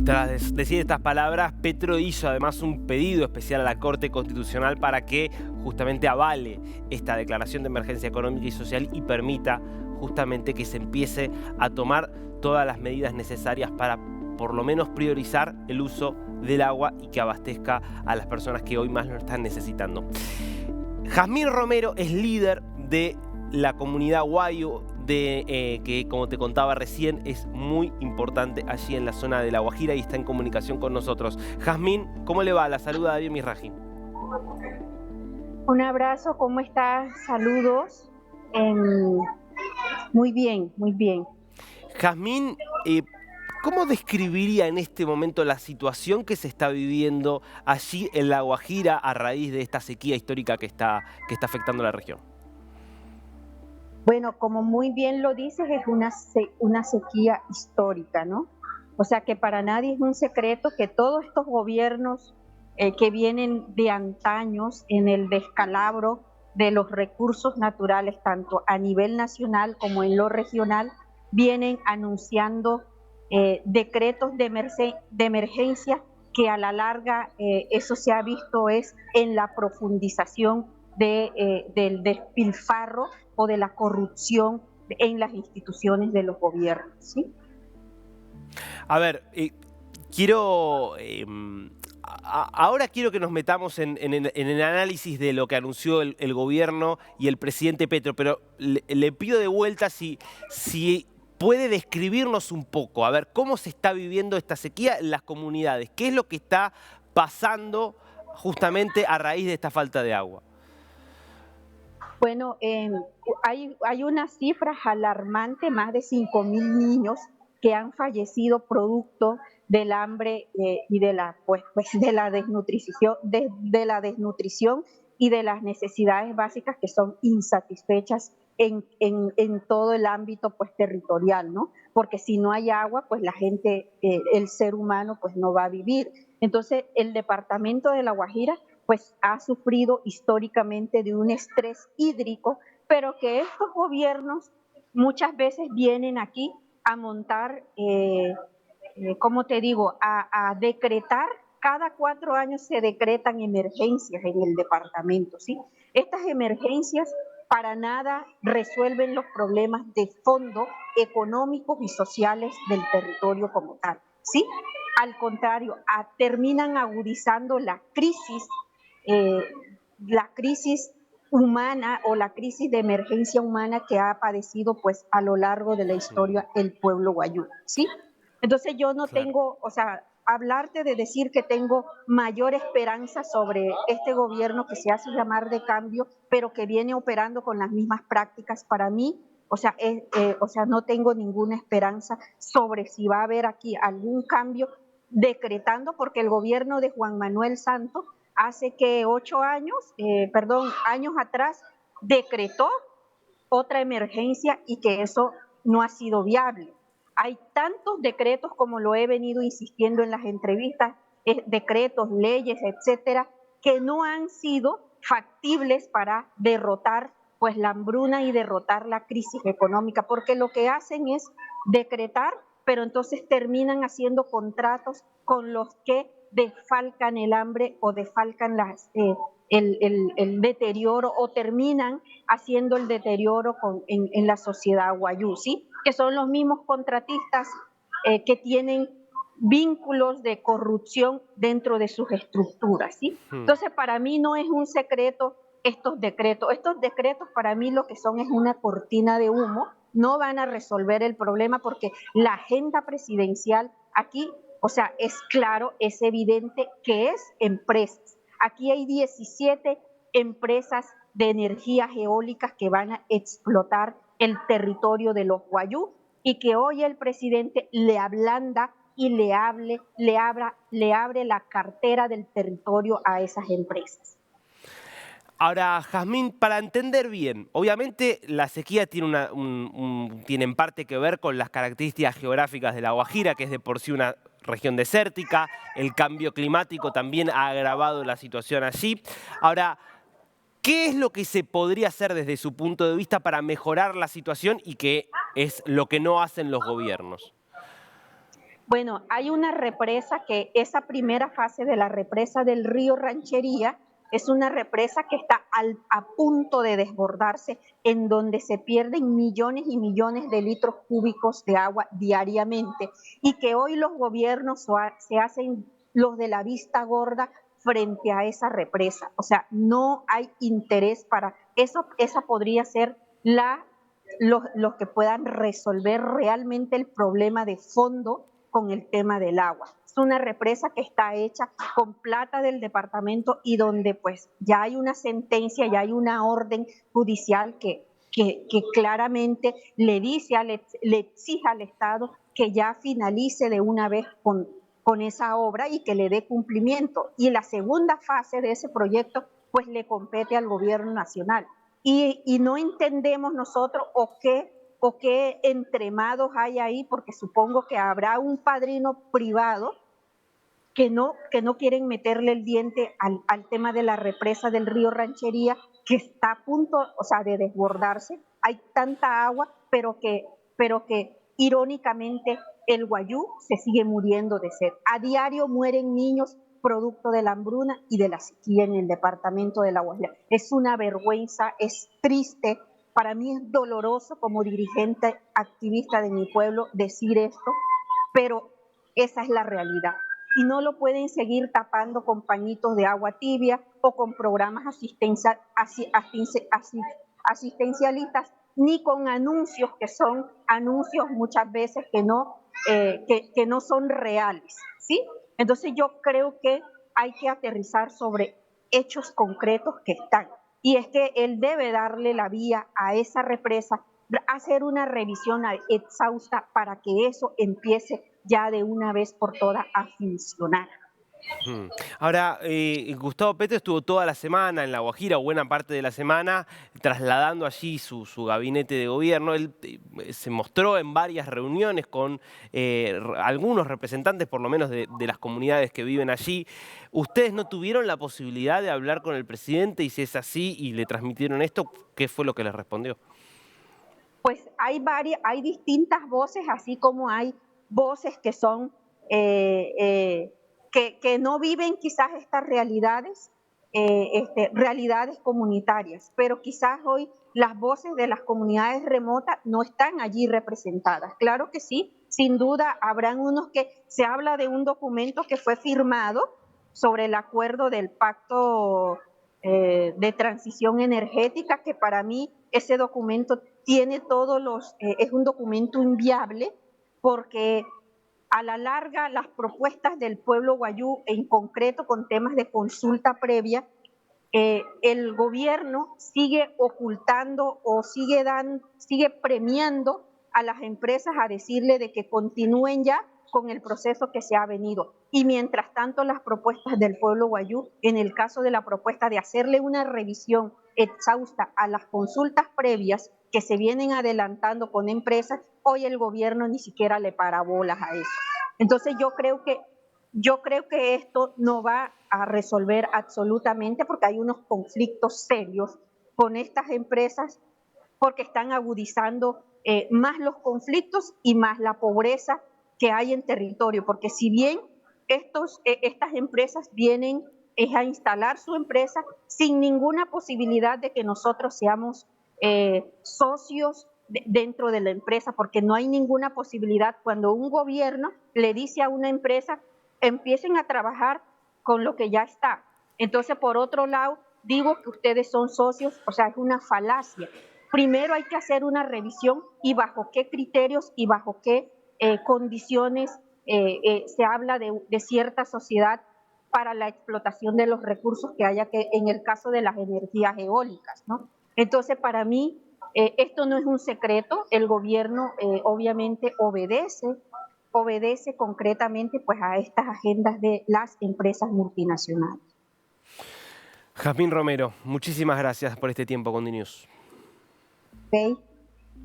Tras decir estas palabras, Petro hizo además un pedido especial a la Corte Constitucional para que justamente avale esta declaración de emergencia económica y social y permita justamente que se empiece a tomar todas las medidas necesarias para por lo menos priorizar el uso del agua y que abastezca a las personas que hoy más lo están necesitando. Jazmín Romero es líder de la comunidad Wayuu, que como te contaba recién es muy importante allí en la zona de La Guajira y está en comunicación con nosotros. Jazmín, ¿cómo le va? La saluda Darío Misraji. Un abrazo, ¿cómo estás? Saludos. Muy bien, muy bien. Jazmín, ¿cómo describiría en este momento la situación que se está viviendo allí en La Guajira a raíz de esta sequía histórica que está afectando a la región? Bueno, como muy bien lo dices, es una sequía histórica, ¿no? O sea que para nadie es un secreto que todos estos gobiernos que vienen de antaños en el descalabro de los recursos naturales, tanto a nivel nacional como en lo regional, vienen anunciando decretos de emergencia que a la larga eso se ha visto es en la profundización del despilfarro o de la corrupción en las instituciones de los gobiernos, ¿sí? A ver, ahora quiero que nos metamos en el análisis de lo que anunció el gobierno y el presidente Petro, pero le pido de vuelta si puede describirnos un poco, a ver, cómo se está viviendo esta sequía en las comunidades, qué es lo que está pasando justamente a raíz de esta falta de agua. Bueno, hay unas cifras alarmantes, más de 5.000 niños que han fallecido producto del hambre y de de la desnutrición, de la desnutrición y de las necesidades básicas que son insatisfechas en todo el ámbito territorial, ¿no? Porque si no hay agua, pues la gente, el ser humano, pues no va a vivir. Entonces, el departamento de La Guajira pues ha sufrido históricamente de un estrés hídrico, pero que estos gobiernos muchas veces vienen aquí a montar, ¿cómo te digo?, a decretar, cada 4 años se decretan emergencias en el departamento, ¿sí? Estas emergencias para nada resuelven los problemas de fondo económicos y sociales del territorio como tal, ¿sí? Al contrario, terminan agudizando eh, la crisis humana o la crisis de emergencia humana que ha padecido pues a lo largo de la historia el pueblo wayuu, ¿sí? Entonces yo no Claro. tengo, o sea, hablarte de decir que tengo mayor esperanza sobre este gobierno que se hace llamar de cambio, pero que viene operando con las mismas prácticas para mí, o sea, no tengo ninguna esperanza sobre si va a haber aquí algún cambio decretando, porque el gobierno de Juan Manuel Santos hace que 8 años, años atrás, decretó otra emergencia y que eso no ha sido viable. Hay tantos decretos, como lo he venido insistiendo en las entrevistas, decretos, leyes, etcétera, que no han sido factibles para derrotar pues la hambruna y derrotar la crisis económica, porque lo que hacen es decretar, pero entonces terminan haciendo contratos con los que desfalcan el hambre o desfalcan el deterioro o terminan haciendo el deterioro en la sociedad wayuu, ¿sí? Que son los mismos contratistas que tienen vínculos de corrupción dentro de sus estructuras, ¿sí? Entonces, para mí no es un secreto estos decretos. Estos decretos para mí lo que son es una cortina de humo, no van a resolver el problema porque la agenda presidencial aquí, o sea, es claro, es evidente que es empresas. Aquí hay 17 empresas de energías eólicas que van a explotar el territorio de los wayuu y que hoy el presidente le ablanda y le abre la cartera del territorio a esas empresas. Ahora, Jazmín, para entender bien, obviamente la sequía tiene, tiene en parte que ver con las características geográficas de La Guajira, que es de por sí una región desértica, el cambio climático también ha agravado la situación allí. Ahora, ¿qué es lo que se podría hacer desde su punto de vista para mejorar la situación y qué es lo que no hacen los gobiernos? Bueno, hay una represa que esa primera fase de la represa del río Ranchería es una represa que está a punto de desbordarse, en donde se pierden millones y millones de litros cúbicos de agua diariamente y que hoy los gobiernos se hacen los de la vista gorda frente a esa represa. O sea, no hay interés para eso. Esa podría ser los que puedan resolver realmente el problema de fondo con el tema del agua. Es una represa que está hecha con plata del departamento y donde pues ya hay una sentencia, ya hay una orden judicial que claramente le dice, le exige al Estado que ya finalice de una vez con esa obra y que le dé cumplimiento. Y la segunda fase de ese proyecto pues le compete al gobierno nacional. Y no entendemos nosotros o qué entremados hay ahí, porque supongo que habrá un padrino privado que no quieren meterle el diente al tema de la represa del río Ranchería, que está a punto, o sea, de desbordarse. Hay tanta agua, pero que irónicamente el Guayú se sigue muriendo de sed. A diario mueren niños producto de la hambruna y de la sequía en el departamento de La Guajira. Es una vergüenza, es triste. Para mí es doloroso como dirigente activista de mi pueblo decir esto, pero esa es la realidad. Y no lo pueden seguir tapando con pañitos de agua tibia o con programas asistencialistas, ni con anuncios que son anuncios muchas veces que no son reales, ¿sí? Entonces yo creo que hay que aterrizar sobre hechos concretos que están. Y es que él debe darle la vía a esa represa, hacer una revisión exhausta para que eso empiece ya de una vez por todas a funcionar. Ahora, Gustavo Petro estuvo toda la semana en La Guajira, o buena parte de la semana, trasladando allí su gabinete de gobierno. Él se mostró en varias reuniones con algunos representantes, por lo menos de las comunidades que viven allí. ¿Ustedes no tuvieron la posibilidad de hablar con el presidente? Y si es así y le transmitieron esto, ¿qué fue lo que les respondió? Pues hay distintas voces, así como hay voces que son que no viven quizás estas realidades, realidades comunitarias, pero quizás hoy las voces de las comunidades remotas no están allí representadas. Claro que sí, sin duda habrán unos que se habla de un documento que fue firmado sobre el acuerdo del pacto de transición energética, que para mí ese documento tiene es un documento inviable porque a la larga las propuestas del pueblo guayú, en concreto con temas de consulta previa, el gobierno sigue ocultando o sigue premiando a las empresas a decirle de que continúen ya con el proceso que se ha venido. Y mientras tanto las propuestas del pueblo guayú, en el caso de la propuesta de hacerle una revisión exhausta a las consultas previas que se vienen adelantando con empresas, hoy el gobierno ni siquiera le para bolas a eso. Entonces yo creo que esto no va a resolver absolutamente porque hay unos conflictos serios con estas empresas porque están agudizando más los conflictos y más la pobreza que hay en territorio, porque si bien estas empresas vienen a instalar su empresa sin ninguna posibilidad de que nosotros seamos socios dentro de la empresa, porque no hay ninguna posibilidad cuando un gobierno le dice a una empresa empiecen a trabajar con lo que ya está. Entonces, por otro lado, digo que ustedes son socios, o sea, es una falacia. Primero hay que hacer una revisión y bajo qué criterios y bajo qué condiciones se habla de cierta sociedad para la explotación de los recursos que haya que en el caso de las energías eólicas, ¿no? Entonces, para mí, esto no es un secreto, el gobierno obviamente obedece concretamente pues, a estas agendas de las empresas multinacionales. Jazmín Romero, muchísimas gracias por este tiempo con DNews. ¿Okay?